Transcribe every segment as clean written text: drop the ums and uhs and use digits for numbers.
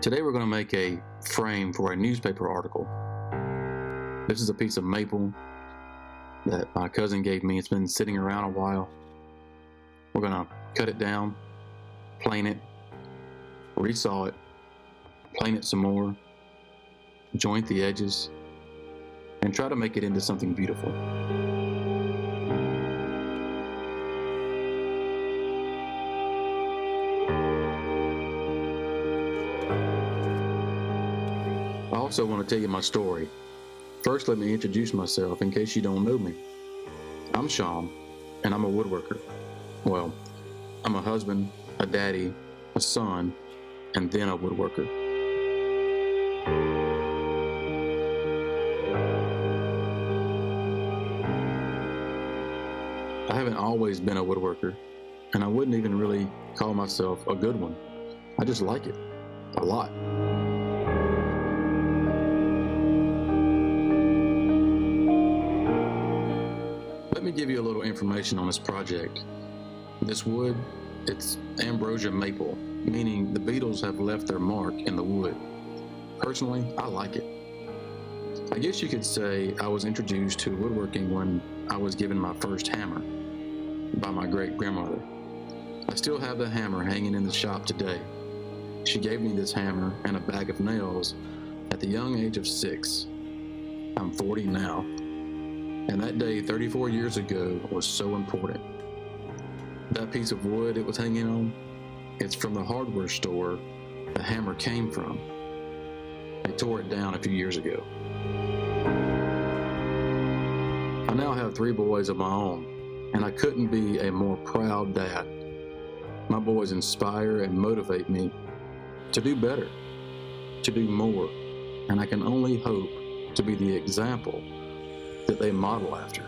Today we're going to make a frame for a newspaper article. This is a piece of maple that my cousin gave me. It's been sitting around a while. We're going to cut it down, plane it, resaw it, plane it some more, joint the edges, and try to make it into something beautiful. I also want to tell you my story. First, let me introduce myself in case you don't know me. I'm Sean, and I'm a woodworker. Well, I'm a husband, a daddy, a son, and then a woodworker. I haven't always been a woodworker, and I wouldn't even really call myself a good one. I just like it a lot. Let me give you a little information on this project. This wood, it's ambrosia maple, meaning the beetles have left their mark in the wood. Personally, I like it. I guess you could say I was introduced to woodworking when I was given my first hammer by my great-grandmother. I still have the hammer hanging in the shop today. She gave me this hammer and a bag of nails at the young age of 6. I'm 40 now. And that day, 34 years ago, was so important. That piece of wood it was hanging on, it's from the hardware store the hammer came from. They tore it down a few years ago. I now have 3 boys of my own, and I couldn't be a more proud dad. My boys inspire and motivate me to do better, to do more, and I can only hope to be the example that they model after.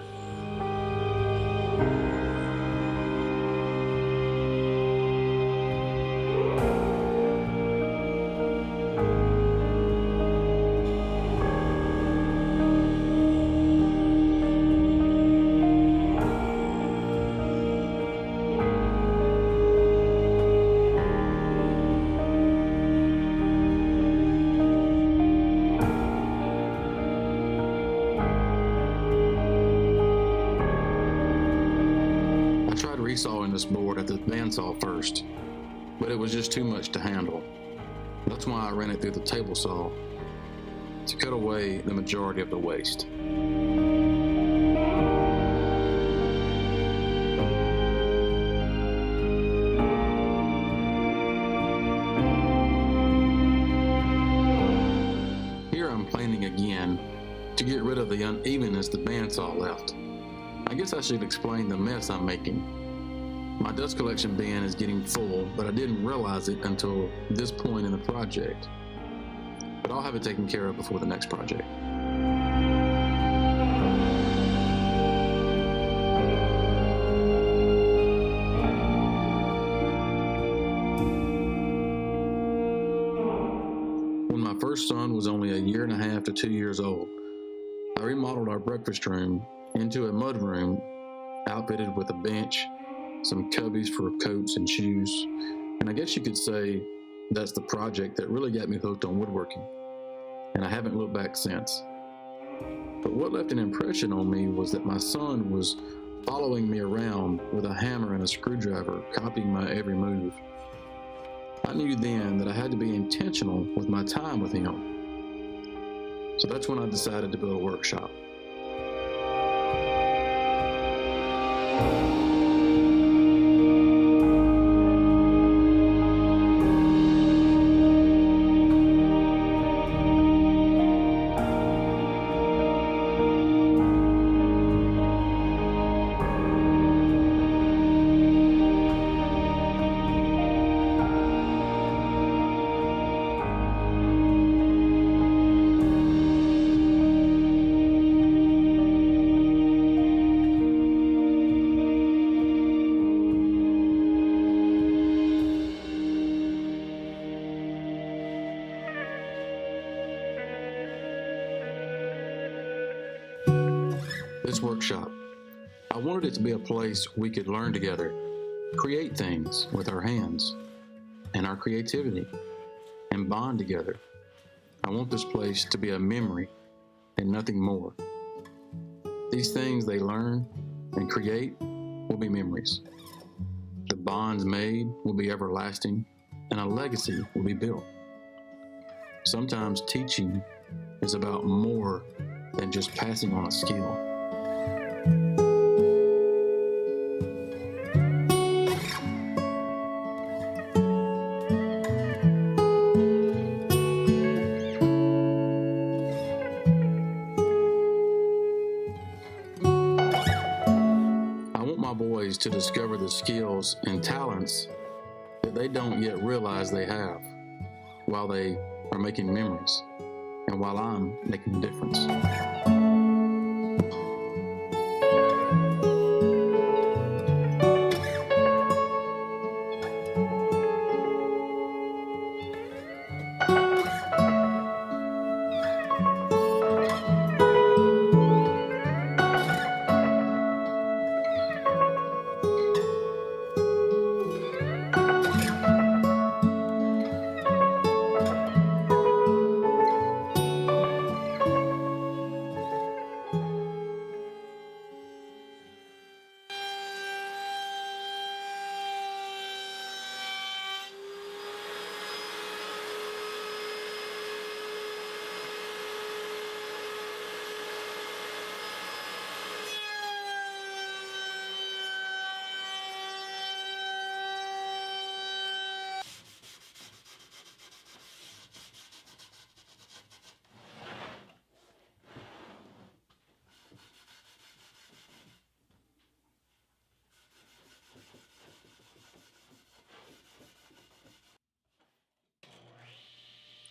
Resawing this board at the bandsaw first, but it was just too much to handle. That's why I ran it through the table saw to cut away the majority of the waste. Here I'm planing again to get rid of the unevenness the bandsaw left. I guess I should explain the mess I'm making. My dust collection bin is getting full, but I didn't realize it until this point in the project. But I'll have it taken care of before the next project. When my first son was only 1.5 to 2 years old, I remodeled our breakfast room into a mud room outfitted with a bench, some cubbies for coats and shoes, and I guess you could say that's the project that really got me hooked on woodworking, and I haven't looked back since. But what left an impression on me was that my son was following me around with a hammer and a screwdriver, copying my every move. I knew then that I had to be intentional with my time with him. So that's when I decided to build a workshop. This workshop, I wanted it to be a place we could learn together, create things with our hands and our creativity, and bond together. I want this place to be a memory and nothing more. These things they learn and create will be memories. The bonds made will be everlasting, and a legacy will be built. Sometimes teaching is about more than just passing on a skill. I want my boys to discover the skills and talents that they don't yet realize they have while they are making memories and while I'm making a difference.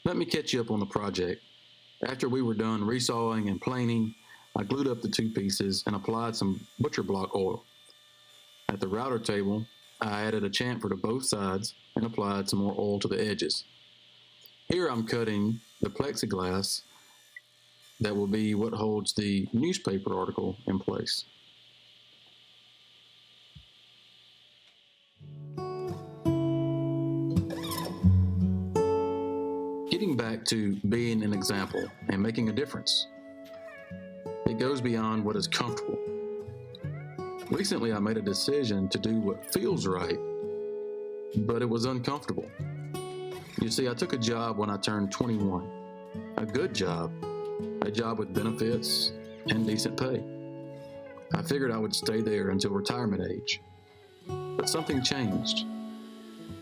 Let me catch you up on the project. After we were done resawing and planing, I glued up the two pieces and applied some butcher block oil. At the router table, I added a chamfer to both sides and applied some more oil to the edges. Here I'm cutting the plexiglass that will be what holds the newspaper article in place. Getting back to being an example and making a difference. It goes beyond what is comfortable. Recently, I made a decision to do what feels right, but it was uncomfortable. You see, I took a job when I turned 21, a good job, a job with benefits and decent pay. I figured I would stay there until retirement age, but something changed,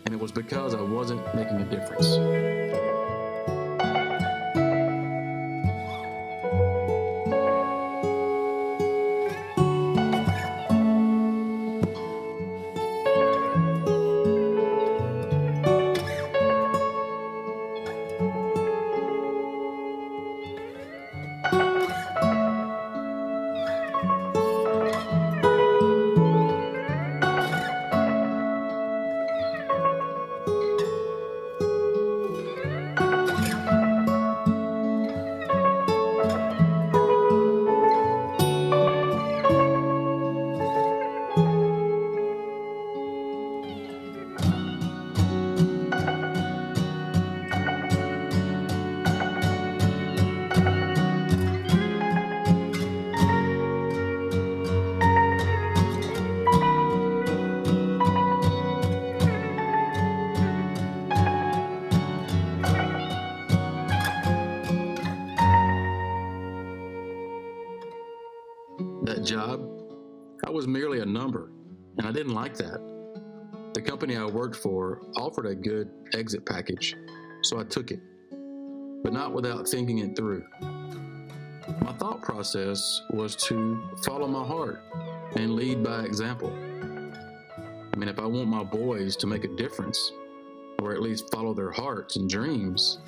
and it was because I wasn't making a difference. That job, I was merely a number, and I didn't like that. The company I worked for offered a good exit package, so I took it, but not without thinking it through. My thought process was to follow my heart and lead by example. I mean, if I want my boys to make a difference, or at least follow their hearts and dreams,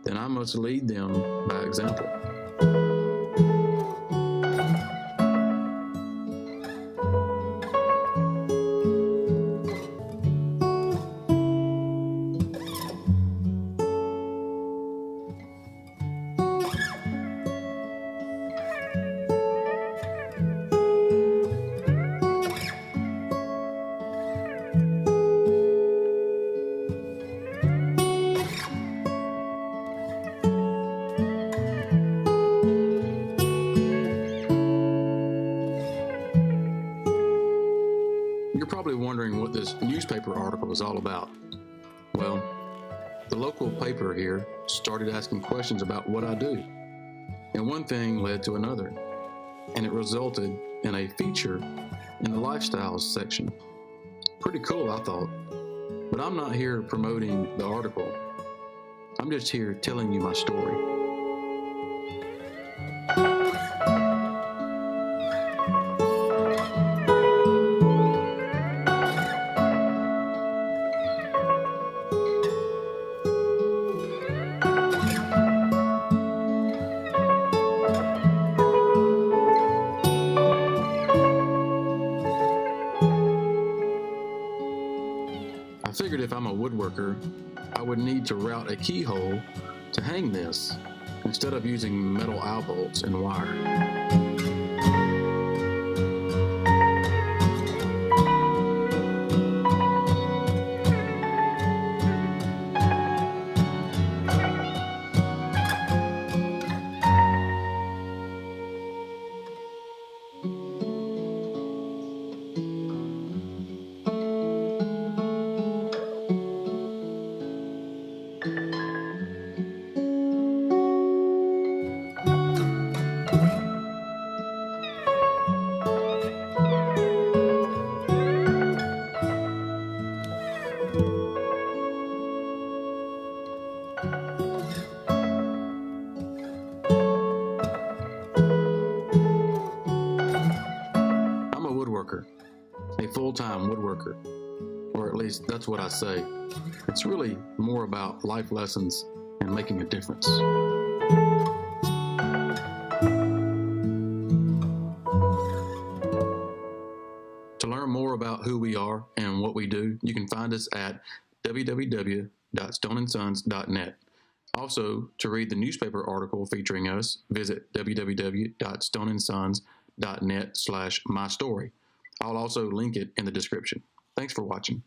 then I must lead them by example. was all about. Well, the local paper here started asking questions about what I do, and one thing led to another, and it resulted in a feature in the lifestyles section. Pretty cool, I thought. But I'm not here promoting the article. I'm just here telling you my story. I figured if I'm a woodworker, I would need to route a keyhole to hang this instead of using metal eye bolts and wire. I'm a woodworker, a full-time woodworker, or at least that's what I say. It's really more about life lessons and making a difference. To learn more about who we are and what we do, you can find us at www.stoneandsons.net. Also, to read the newspaper article featuring us, visit www.stoneandsons.net/mystory. I'll also link it in the description. Thanks for watching.